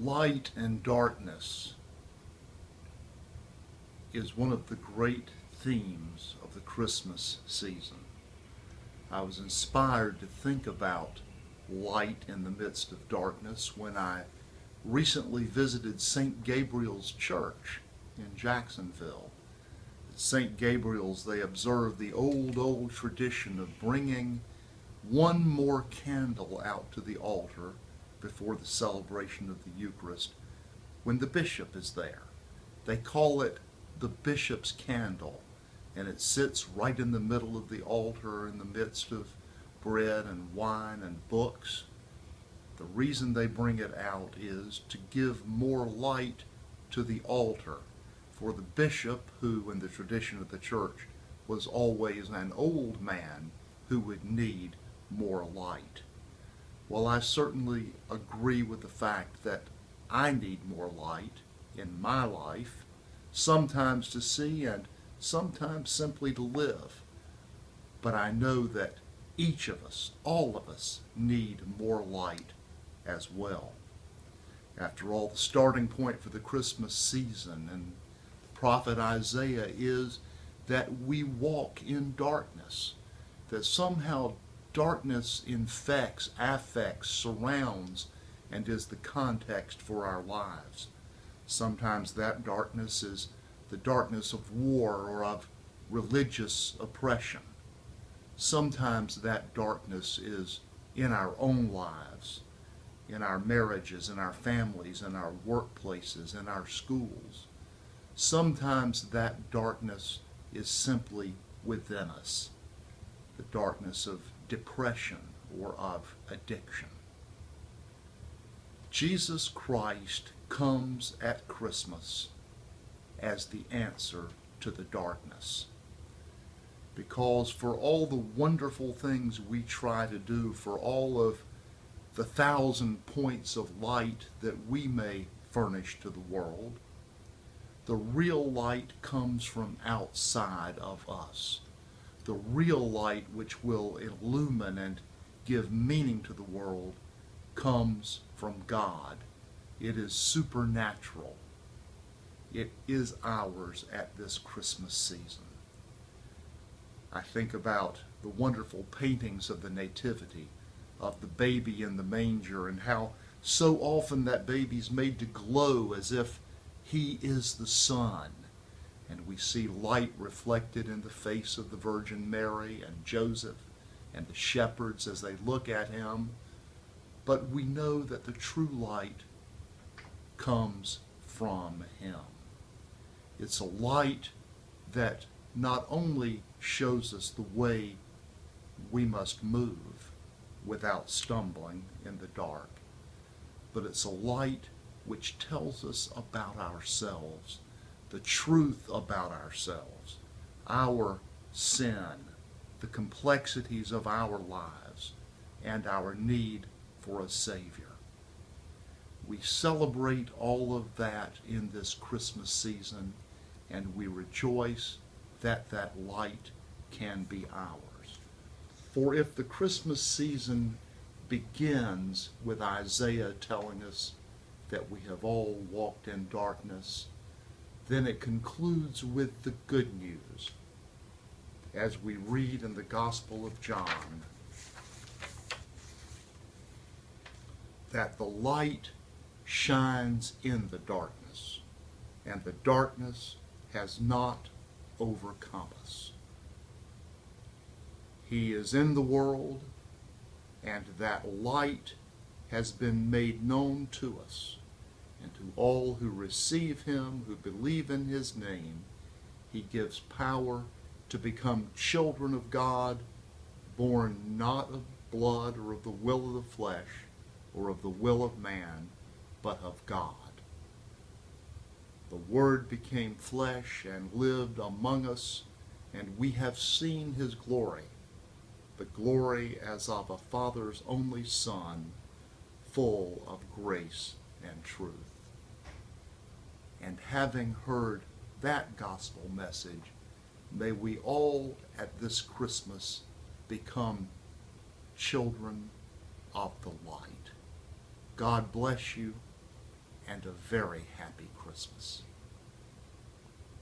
Light and darkness is one of the great themes of the Christmas season. I was inspired to think about light in the midst of darkness when I recently visited St. Gabriel's Church in Jacksonville. At St. Gabriel's, they observe the old tradition of bringing one more candle out to the altar before the celebration of the Eucharist when the bishop is there. They call it the bishop's candle, and it sits right in the middle of the altar in the midst of bread and wine and books. The reason they bring it out is to give more light to the altar for the bishop, who in the tradition of the church was always an old man who would need more light. Well, I certainly agree with the fact that I need more light in my life, sometimes to see and sometimes simply to live. But I know that each of us, all of us, need more light as well. After all, the starting point for the Christmas season and the prophet Isaiah is that we walk in darkness, that somehow darkness infects, affects, surrounds, and is the context for our lives. Sometimes that darkness is the darkness of war or of religious oppression. Sometimes that darkness is in our own lives, in our marriages, in our families, in our workplaces, in our schools. Sometimes that darkness is simply within us, the darkness of depression or of addiction. Jesus Christ comes at Christmas as the answer to the darkness. Because for all the wonderful things we try to do, for all of the 1,000 points of light that we may furnish to the world, the real light comes from outside of us. The real light which will illumine and give meaning to the world comes from God. It is supernatural. It is ours at this Christmas season. I think about the wonderful paintings of the Nativity, of the baby in the manger, and how so often that baby's made to glow as if he is the sun. And we see light reflected in the face of the Virgin Mary and Joseph and the shepherds as they look at him. But we know that the true light comes from him. It's a light that not only shows us the way we must move without stumbling in the dark, but it's a light which tells us about ourselves, the truth about ourselves, our sin, the complexities of our lives, and our need for a Savior. We celebrate all of that in this Christmas season, and we rejoice that that light can be ours. For if the Christmas season begins with Isaiah telling us that we have all walked in darkness, then it concludes with the good news as we read in the Gospel of John that the light shines in the darkness, and the darkness has not overcome us. He is in the world, and that light has been made known to us. And to all who receive him, who believe in his name, he gives power to become children of God, born not of blood or of the will of the flesh or of the will of man, but of God. The Word became flesh and lived among us, and we have seen his glory, the glory as of a Father's only Son, full of grace and truth. And having heard that gospel message, may we all at this Christmas become children of the light. God bless you, and a very happy Christmas.